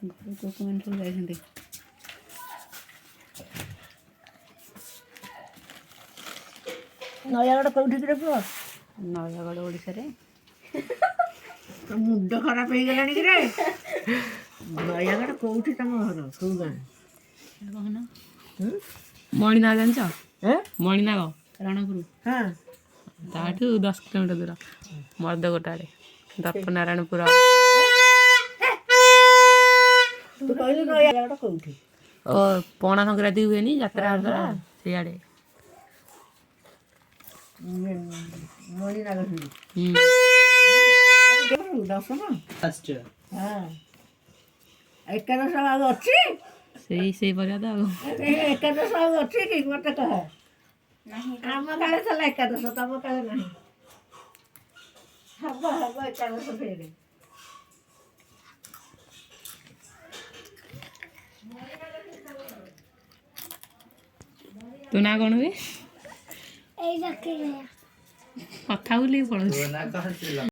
ଘରକୁ କୋଉମାନେ ସବୁ ଯାଇଛନ୍ତି? ନୟାଗଡ଼ କୋଉଠି କିରେ ପୁଅ? ନୟାଗଡ଼ ଓଡ଼ିଶାରେ। ତୋ ମୁଣ୍ଡ ଖରାପ ହେଇଗଲାଣି କିରେ? ନୟାଗଡ଼ କୋଉଠି ତମ ଘର? କୋଉ ଗାଁ? କହୁନ। ହୁଁ? ମଣିନାଗ ଜାଣିଛ? ଏଁ? ମଣିନାଗ ରଣପୁର ହଁ। ତାଠୁ 10 କିଲୋମିଟର ଦୂର। ମର୍ଦଗୋଟା ଆଡ଼େ ଦର୍ପନାରାୟଣପୁର। ତୁ କହିଲୁ ନୟାଗଡ଼ କୋଉଠି? ଓ ପଣା ସଂକ୍ରାନ୍ତି ହୁଏନି ଯାତ୍ରା ସିଆଡ଼େ। ମଣିନାଗ ଶୁଣି ଦଶମ ହଁ ଏକାଦଶ ଆଉ ଅଛି? ସେଇ ପରିବା ତ ଆଉ। ଏକାଦଶ ଆଉ ଅଛି କି ମତେ କହ? ଆମ କାଳେ ଥିଲା ଏକାଦଶ, ତମ କାଳେ ନାହିଁ। ହବ ଏକାଦଶ ଫେରେ। ତୋ ନାଁ କଣ ବେ? କଥା ବୁଲିକି ପଳଉଛୁ।